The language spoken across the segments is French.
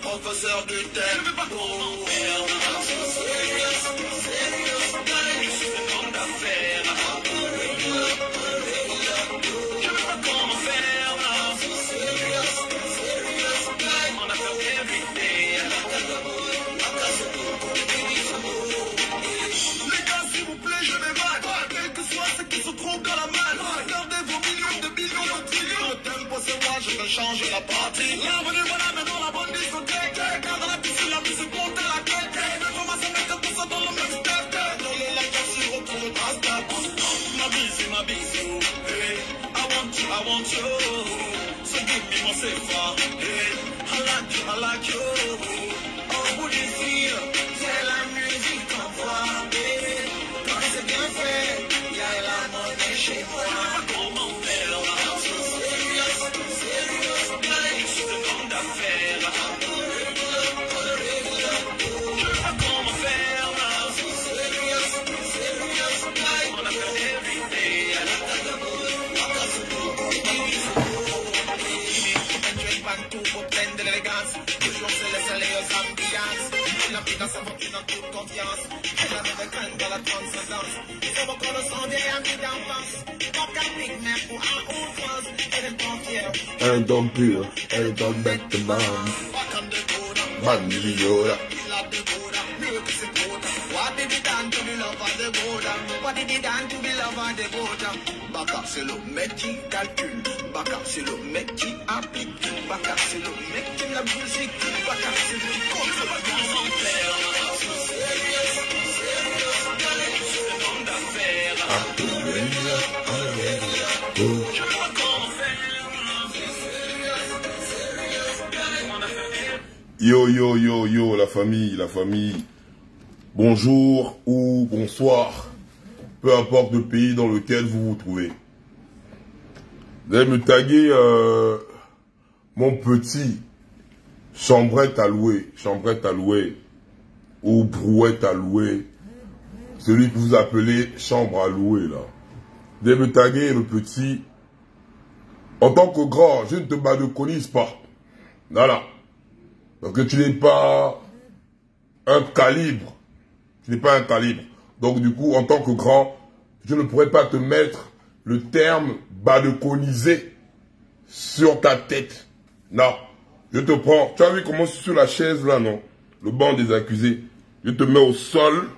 Professeur de thème, je veux pas comment faire. Je suis un homme d'affaires. Je veux pas comment faire. On a fait everyday. Les gars, s'il vous plaît, je vais mal. Quel que soit ceux qui se trouvent dans la malle. Gardez vos millions de billions de trillions. Le tempo c'est moi, je vais changer la partie. Bienvenue, voilà maintenant la bonne discothèque. I want you, so give me my safe. Hey, I like you. Oh, would you feel? C'est la musique qu'on voit. Hey, quand c'est bien fait, y a la monnaie chez moi. Comment faire? Serious, je suis un homme d'affaires. Je sais pas comment faire. On a fait everyday. La vida se motive en toute confiance. Elle l'américaine dans la transcendance. Il faut beaucoup de son vieil ami d'enfance. Pas qu'un pygmée pour un outrance. Elle est pas fière. Elle est en pure, elle est en bête de maman. Bandit Yoda. What did he done to be love of the border? What did he done to be love of the border? Baka c'est le mec qui calcule. Baka c'est le mec qui applique. Baka c'est le mec qui la musique. Baka c'est le compte. Je veux pas comment faire. C'est un homme d'affaires. Je veux pas comment faire. Yo, yo, yo, yo, la famille, la famille. Bonjour ou bonsoir, peu importe le pays dans lequel vous vous trouvez. Vous allez me taguer mon petit chambrette à louer, ou brouette à louer, celui que vous appelez chambre à louer là. Vous allez me taguer le petit. En tant que grand, je ne te balconise pas. Voilà. Donc tu n'es pas un calibre. Tu n'es pas un calibre. Donc du coup, en tant que grand, je ne pourrais pas te mettre le terme balconiser sur ta tête. Non. Je te prends. Tu as vu comment sur la chaise là, non? Le banc des accusés. Je te mets au sol.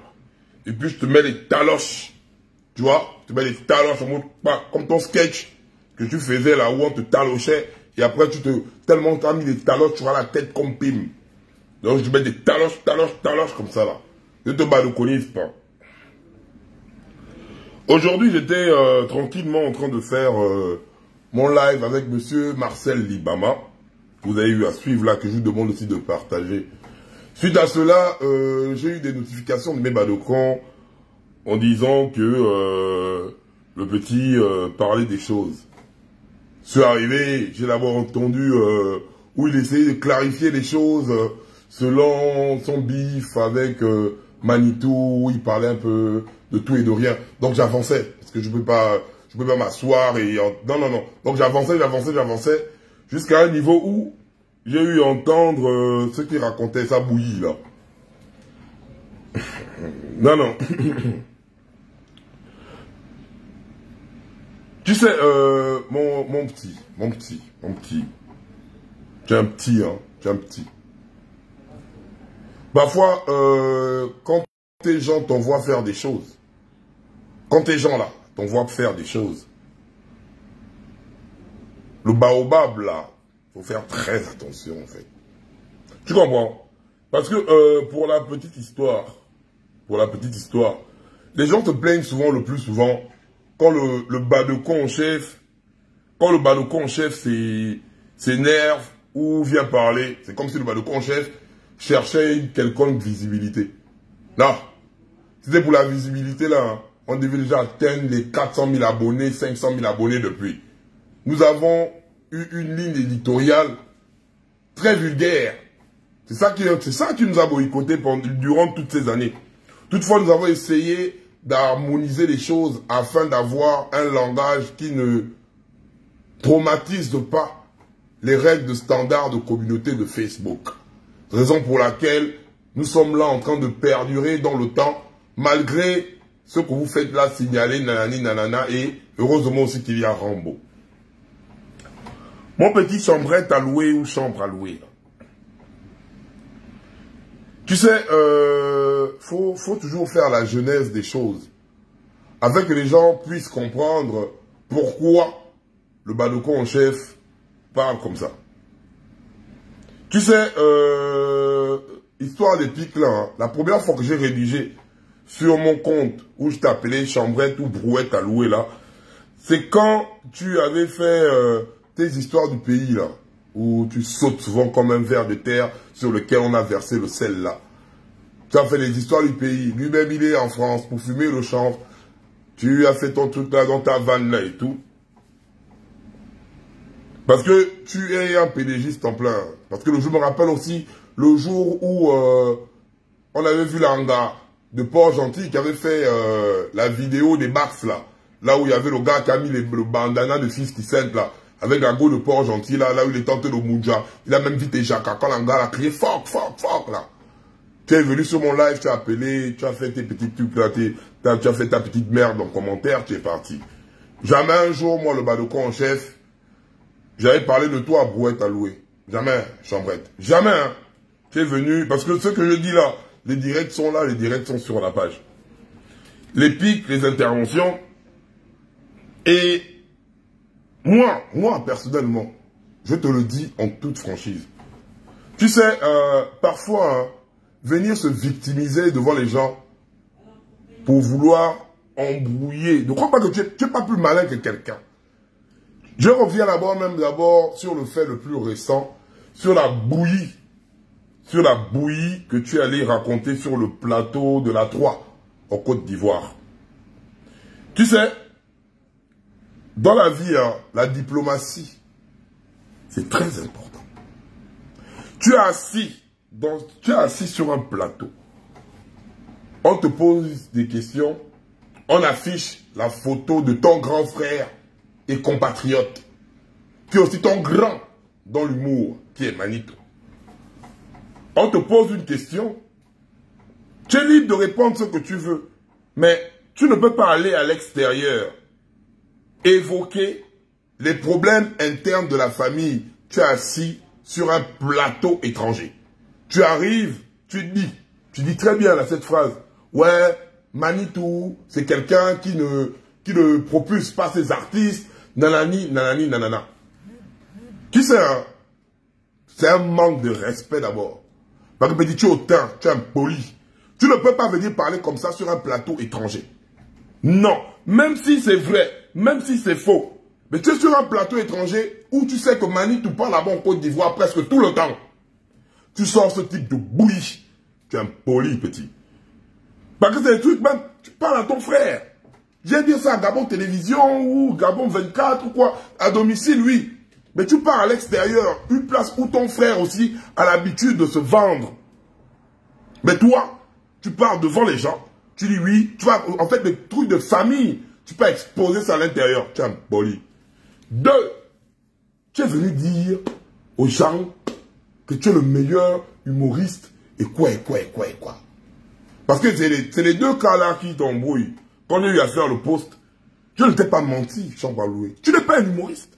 Et puis je te mets les taloches. Tu vois? Je te mets les taloches comme ton sketch que tu faisais là où on te talochait. Et après tellement tu as mis les taloches, tu auras la tête comme Pim. Donc je te mets des taloches comme ça là. Je te balconise pas. Aujourd'hui, j'étais tranquillement en train de faire mon live avec monsieur Marcel Libama. Vous avez eu à suivre là, que je vous demande aussi de partager. Suite à cela, j'ai eu des notifications de mes balcons en disant que le petit parlait des choses. Je suis arrivé, j'ai d'abord entendu où il essayait de clarifier les choses selon son bif avec Manitou, où il parlait un peu de tout et de rien. Donc j'avançais, parce que je peux pas m'asseoir et... Non. Donc j'avançais, jusqu'à un niveau où j'ai eu à entendre ce qu'il racontait, ça bouillie là. Non. Tu sais, mon petit. J'ai un petit, hein. Parfois, quand tes gens t'envoient faire des choses, le baobab là, faut faire très attention en fait. Tu comprends? Parce que pour la petite histoire, les gens te plaignent souvent, le plus souvent, quand le balcon en chef s'énerve ou vient parler. C'est comme si le balcon en chef cherchait une quelconque visibilité. Non. C'était pour la visibilité, là. Hein. On devait déjà atteindre les 400 000 abonnés, 500 000 abonnés depuis. Nous avons eu une ligne éditoriale très vulgaire. C'est ça qui nous a boycotté durant toutes ces années. Toutefois, nous avons essayé d'harmoniser les choses afin d'avoir un langage qui ne traumatise pas les règles de standard de communauté de Facebook. Raison pour laquelle nous sommes là en train de perdurer dans le temps, malgré ce que vous faites là, signaler, nanani, nanana, et heureusement aussi qu'il y a Rambo. Mon petit chambrette à louer ou chambre à louer. Tu sais, faut toujours faire la genèse des choses, afin que les gens puissent comprendre pourquoi le Badoko en chef parle comme ça. Tu sais, histoire d'épique là, hein, la première fois que j'ai rédigé sur mon compte, où je t'appelais chambrette ou brouette à louer là, c'est quand tu avais fait tes histoires du pays là, où tu sautes souvent comme un ver de terre sur lequel on a versé le sel là. Tu as fait les histoires du pays. Lui-même, il est en France pour fumer le chanvre. Tu as fait ton truc là dans ta vanne là et tout. Parce que tu es un pédégiste en plein. Parce que je me rappelle aussi le jour où on avait vu l'hangar de Port-Gentil qui avait fait la vidéo des Bax là. Là où il y avait le gars qui a mis le bandana de 50 Cent là. Avec la go de Port-Gentil là, là où il est tenté de Moudja. Il a même dit tes jacques. Quand l'hangar a crié fuck, fuck, fuck là. Tu es venu sur mon live, tu as appelé, tu as fait tes petits trucs là, tu as fait ta petite merde en commentaire, tu es parti. Jamais un jour, moi, le Badoko en chef, j'avais parlé de toi à brouette à louer. Jamais, chambrette. Jamais, hein. Tu es venu, parce que ce que je dis là, les directs sont là, les directs sont sur la page. Les pics, les interventions. Et moi, personnellement, je te le dis en toute franchise. Tu sais, parfois, hein, venir se victimiser devant les gens pour vouloir embrouiller. Ne crois pas que tu es pas plus malin que quelqu'un. Je reviens d'abord sur le fait le plus récent, sur la bouillie que tu es allé raconter sur le plateau de la Troie, en Côte d'Ivoire. Tu sais, dans la vie, hein, la diplomatie, c'est très important. Tu es assis sur un plateau. On te pose des questions. On affiche la photo de ton grand frère et compatriote, qui est aussi ton grand dans l'humour, qui est Manito. On te pose une question. Tu es libre de répondre ce que tu veux. Mais tu ne peux pas aller à l'extérieur évoquer les problèmes internes de la famille. Tu es assis sur un plateau étranger. Tu arrives, tu dis très bien là cette phrase. Ouais, Manitou, c'est quelqu'un qui ne propulse pas ses artistes, nanani, nanani, nanana. Tu sais, hein, c'est un manque de respect d'abord. Parce que tu es hautain, tu es impoli. Tu ne peux pas venir parler comme ça sur un plateau étranger. Non, même si c'est vrai, même si c'est faux. Mais tu es sur un plateau étranger où tu sais que Manitou parle là-bas en Côte d'Ivoire presque tout le temps. Tu sors ce type de bouillie. Tu es impoli, petit. Parce que c'est des trucs, même, tu parles à ton frère. J'ai dit ça à Gabon Télévision ou Gabon 24 ou quoi, à domicile, oui. Mais tu pars à l'extérieur, une place où ton frère aussi a l'habitude de se vendre. Mais toi, tu pars devant les gens, tu dis oui, tu vas, en fait, des trucs de famille, tu peux exposer ça à l'intérieur. Tu es impoli. 2, tu es venu dire aux gens que tu es le meilleur humoriste et quoi. Parce que c'est les deux cas-là qui t'embrouillent. Quand on a eu à faire le post, je ne t'ai pas menti, chambre à louer. Tu n'es pas un humoriste.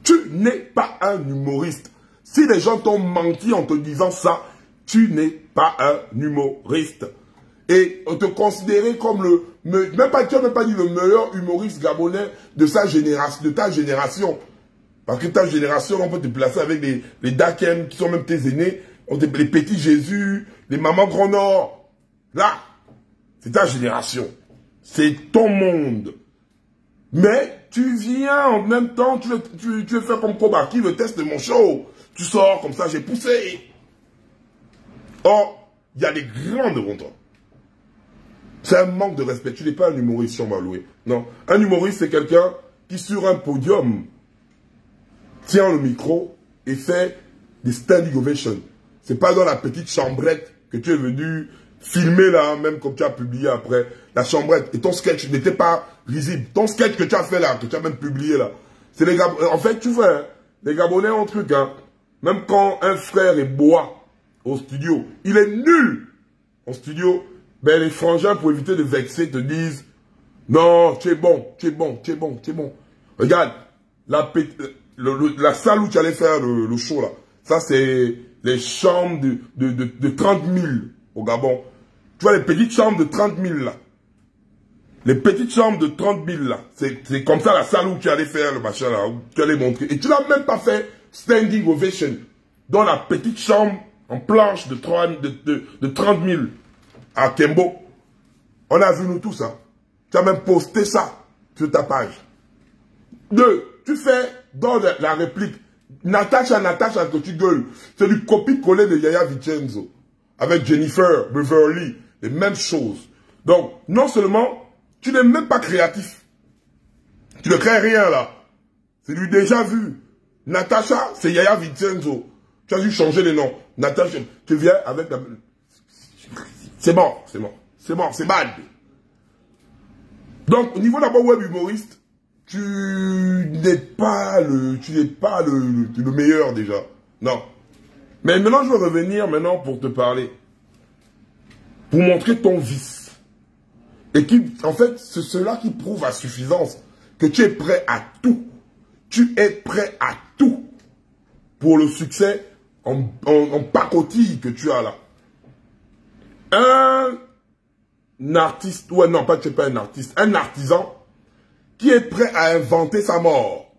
Tu n'es pas un humoriste. Si les gens t'ont menti en te disant ça, tu n'es pas un humoriste. Et on te considérait comme tu n'as même pas dit le meilleur humoriste gabonais de sa génération, de ta génération. Parce que ta génération, on peut te placer avec les Daken, qui sont même tes aînés, les petits Jésus, les mamans Grand Nord. Là, c'est ta génération. C'est ton monde. Mais tu viens en même temps, tu veux faire comme Koba, qui le test de mon show. Tu sors comme ça, j'ai poussé. Or, il y a des grands devant toi. C'est un manque de respect. Tu n'es pas un humoriste, chambre à louer. Non. Un humoriste, c'est quelqu'un qui, sur un podium, tient le micro et fait des standing ovations. C'est pas dans la petite chambrette que tu es venu filmer là, même comme tu as publié après. La chambrette. Et ton sketch n'était pas risible. Ton sketch que tu as fait là, que tu as même publié là. C'est les Gabonais. En fait, tu vois, hein, les Gabonais ont un truc, hein. Même quand un frère est bois au studio, il est nul au studio. Ben, les frangins, pour éviter de vexer, te disent non, tu es bon, tu es bon, tu es bon, tu es bon. Regarde, la salle où tu allais faire le show là, ça c'est les chambres de 30 000 au Gabon. Tu vois les petites chambres de 30 000 là. Les petites chambres de 30 000 là. C'est comme ça la salle où tu allais faire le machin là, où tu allais montrer. Et tu n'as même pas fait standing ovation dans la petite chambre en planche de 30 000 à Kembo. On a vu nous tous ça. Tu as même posté ça sur ta page. 2. Tu fais dans la réplique Natacha que tu gueules. C'est du copie-coller de Yaya Vincenzo. Avec Jennifer Beverly. Les mêmes choses. Donc, non seulement, tu n'es même pas créatif. Tu ne crées rien là. C'est du déjà vu. Natacha, c'est Yaya Vincenzo. Tu as dû changer les noms. Natacha, tu viens avec la... C'est bon, c'est bon. C'est bon, c'est bad. Donc, au niveau d'abord web humoriste, tu n'es pas le meilleur déjà. Non. Mais maintenant, je vais revenir maintenant pour te parler. Pour montrer ton vice. Et qui, en fait, c'est cela qui prouve à suffisance que tu es prêt à tout. Tu es prêt à tout pour le succès en pacotille que tu as là. Un artiste, ouais non, pas un artiste, un artisan qui est prêt à inventer sa mort.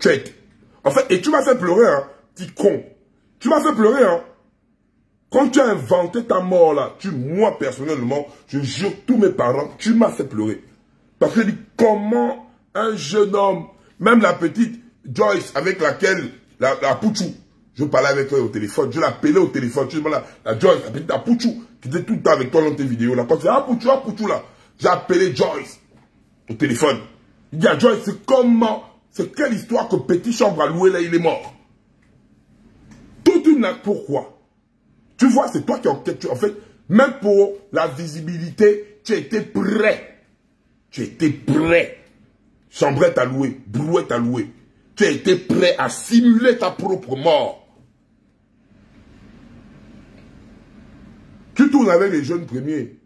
Check. En fait, et tu m'as fait pleurer, hein, petit con. Tu m'as fait pleurer, hein. Quand tu as inventé ta mort là, moi personnellement, je jure tous mes parents, tu m'as fait pleurer. Parce que je dis, comment un jeune homme, même la petite Joyce avec laquelle, la Pouchou, je parlais avec elle au téléphone, je l'appelais au téléphone, tu sais, la Joyce, la petite Pouchou, qui était tout le temps avec toi dans tes vidéos là. Quand tu dis, Pouchou là, j'ai appelé Joyce au téléphone. Il dit à Joyce, c'est comment, c'est quelle histoire que petit chambre à louer là, il est mort. Toute une, pourquoi? Tu vois, c'est toi qui en fait, même pour la visibilité, tu étais prêt. Tu étais prêt. Chambrette à louer, brouette à louer. Tu as été prêt à simuler ta propre mort. Tu tournes avec les jeunes premiers.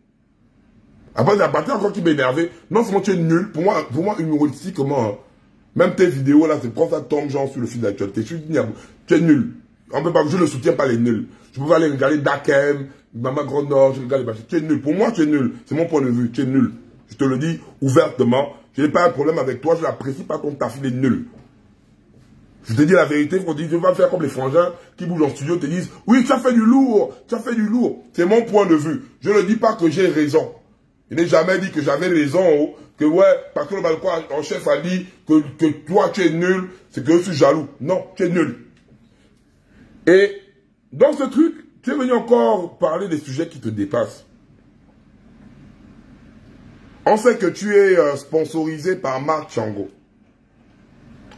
Après, la partie encore qui m'énervait. Non seulement tu es nul. Pour moi humoristiquement, hein, même tes vidéos là, c'est quand ça tombe genre sur le fil d'actualité. Tu es nul. On peut pas, je ne soutiens pas les nuls. Je peux pas aller regarder Dakem, Maman Grand Nord, je regarde les machins. Tu es nul. Pour moi, tu es nul. C'est mon point de vue. Tu es nul. Je te le dis ouvertement. Je n'ai pas un problème avec toi. Je n'apprécie pas ton taf. Il est nul. Je te dis la vérité. Quand on dit, je vais faire comme les frangins qui bougent en studio, te disent, oui, tu as fait du lourd. Tu as fait du lourd. C'est mon point de vue. Je ne dis pas que j'ai raison. Je n'ai jamais dit que j'avais raison. Que ouais, parce que le balcon en chef a dit que toi, tu es nul. C'est que je suis jaloux. Non, tu es nul. Et dans ce truc, tu es venu encore parler des sujets qui te dépassent. On sait que tu es sponsorisé par Marc Tchango.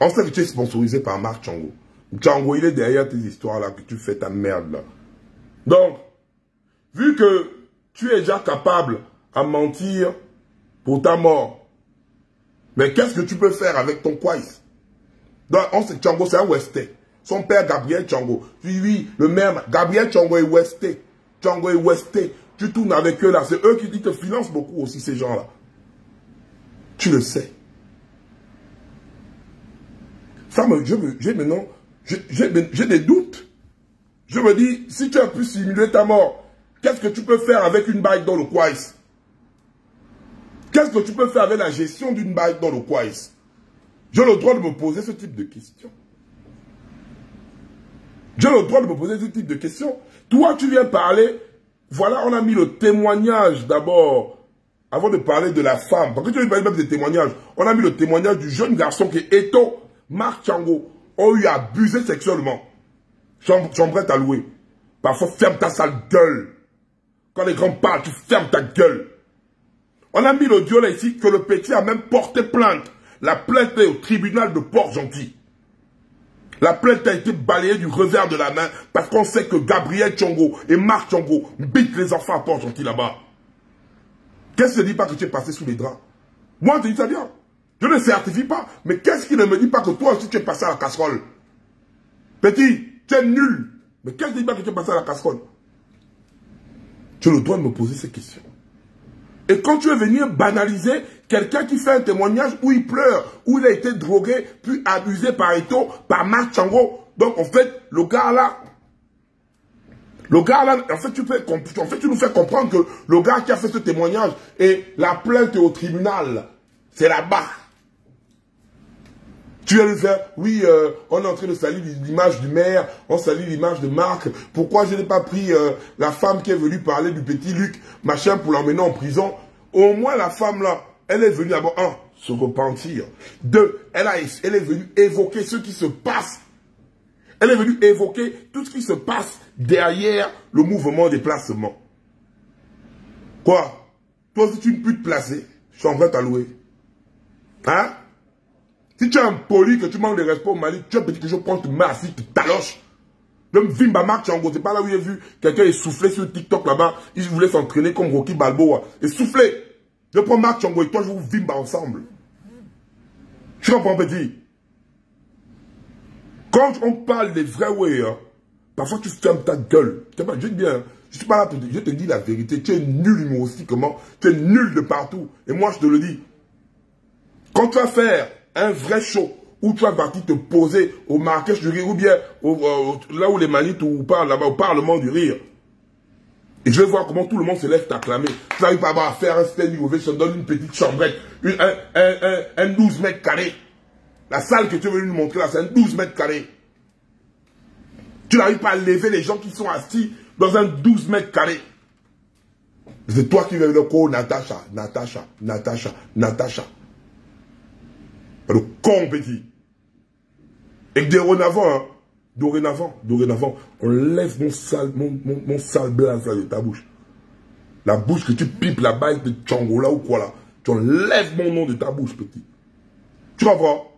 On sait que tu es sponsorisé par Marc Tchango. Tchango, il est derrière tes histoires là, que tu fais ta merde là. Donc, vu que tu es déjà capable à mentir pour ta mort, mais qu'est-ce que tu peux faire avec ton Kwais? Donc, on sait que Tchango, c'est un Westais. Son père, Gabriel Tchango. Oui, le maire, Gabriel Tchango est Westais. Tchango est Westais. Tu tournes avec eux là. C'est eux qui te financent beaucoup aussi, ces gens-là. Tu le sais. Ça j'ai des doutes. Je me dis, si tu as pu simuler ta mort, qu'est-ce que tu peux faire avec une baille dans le Kwais? Qu'est-ce que tu peux faire avec la gestion d'une baille dans le Kwais? J'ai le droit de me poser ce type de questions. J'ai le droit de me poser ce type de questions. Toi, tu viens parler. Voilà, on a mis le témoignage d'abord, avant de parler de la femme. Parce que tu viens parler même des témoignages. On a mis le témoignage du jeune garçon qui est Eto, Marc Tchango, ont eu abusé sexuellement. Chambrette à louer. Parfois, ferme ta sale gueule. Quand les grands parlent, tu fermes ta gueule. On a mis l'audio là ici que le petit a même porté plainte. La plainte est au tribunal de Port-Gentil. La plainte a été balayée du revers de la main parce qu'on sait que Gabriel Tchongo et Marc Tchongo bitent les enfants à Port-Gentil là-bas. Qu'est-ce qui ne dit pas que tu es passé sous les draps? Moi, je te dis ça bien. Je ne certifie pas. Mais qu'est-ce qui ne me dit pas que toi aussi tu es passé à la casserole? Petit, tu es nul. Mais qu'est-ce qui ne dit pas que tu es passé à la casserole? Tu as le droit de me poser ces questions. Et quand tu es venu banaliser quelqu'un qui fait un témoignage où il pleure, où il a été drogué, puis abusé par Eto, par Marc Tchongo. Donc en fait, le gars là, en fait, tu nous fais comprendre que le gars qui a fait ce témoignage et la plainte au tribunal, c'est là-bas. Tu viens de faire, oui, on est en train de salir l'image du maire, on salit l'image de Marc. Pourquoi je n'ai pas pris la femme qui est venue parler du petit Luc, machin, pour l'emmener en prison? Au moins, la femme là, elle est venue d'abord, un, se repentir. Deux, elle est venue évoquer ce qui se passe. Elle est venue évoquer tout ce qui se passe derrière le mouvement des placements. Quoi? Toi, si tu ne peux te placer, je suis en train de t'allouer. Hein? Si tu es impoli, que tu manques de respect au Mali, tu es petit que je prends te mets assis, te taloche. Même Vimba Marc Tchongo, c'est pas là où j'ai vu quelqu'un essoufflé sur TikTok là-bas. Il voulait s'entraîner comme Rocky Balboa. Essoufflé. Je prends Marc Tchongo et toi, je vous Vimba ensemble. Tu comprends, petit? Quand on parle des vrais way, hein, parfois tu fermes ta gueule. Je te dis bien, je suis pas là pour te dire, je te dis la vérité. Tu es nul humoristiquement, tu es nul de partout. Et moi, je te le dis. Quand tu vas faire un vrai show où tu vas partir te poser au Marrakech du rire ou bien là où les manites ou parlent là-bas au Parlement du rire. Et je vais voir comment tout le monde se lève t'acclamer. Tu n'arrives pas à faire un standing ovation, je te donne une petite chambrette, un 12 mètres carrés. La salle que tu es venu nous montrer là, c'est un 12 mètres carrés. Tu n'arrives pas à lever les gens qui sont assis dans un 12 mètres carrés. C'est toi qui viens de dire, Natacha, Natacha, Natacha, Natacha. Le con petit. Et dorénavant, hein, dorénavant, on lève mon sale blaze là de ta bouche. La bouche que tu pipes la base de Tchongo là ou quoi là. Tu enlèves mon nom de ta bouche, petit. Tu comprends?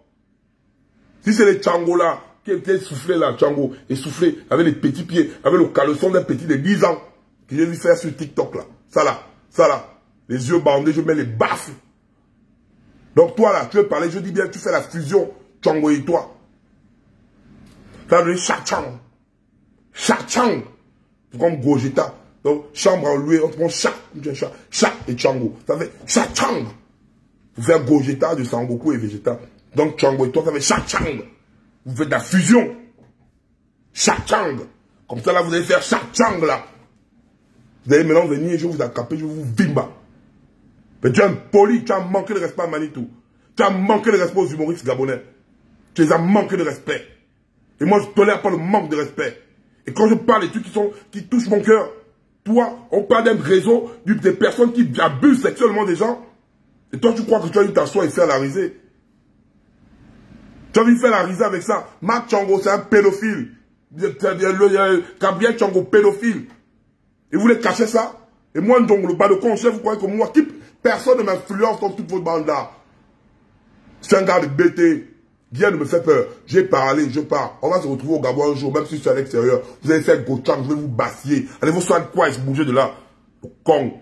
Si c'est les Tchongo là, qui étaient soufflés là, Tchongo, essoufflé, avec les petits pieds, avec le caleçon d'un petit de 10 ans, que j'ai vu faire sur TikTok là. Ça là. Les yeux bandés, je mets les baffes. Donc toi là, tu veux parler, je dis bien, tu fais la fusion, Tchongo et toi. Ça veut dire Chachang. Chachang. C'est comme Gojeta. Donc, chambre en loué, on prend chat et Tchongo. Ça fait Chachang. Vous faites Gojeta de Sangoku et Vegeta. Donc Tchongo et toi, ça fait Chachang. Vous faites de la fusion. Chachang. Comme ça là, vous allez faire Chachang là. Vous allez maintenant venir, je vais vous attraper, je vais vous vimba. Mais tu es impoli, tu as manqué de respect à Manitou. Tu as manqué de respect aux humoristes gabonais. Tu les as manqué de respect. Et moi, je ne tolère pas le manque de respect. Et quand je parle des trucs qui touchent mon cœur, toi, on parle d'un réseau des personnes qui abusent sexuellement des gens. Et toi, tu crois que tu as eu t'asseoir et faire la risée. Tu as envie de faire la risée avec ça. Marc Tchongo, c'est un pédophile. Gabriel Tchongo, pédophile. Et vous voulez cacher ça? Et moi, donc, le bas de con chef, vous croyez que moi, personne ne m'influence dans toute votre bande là. C'est un gars de BT. Viens de me faire peur. J'ai parlé, je pars. On va se retrouver au Gabon un jour, même si je suis à l'extérieur. Vous allez faire Gochang, je vais vous bassier. Allez vous soigner quoi et se bouger de là. Le con.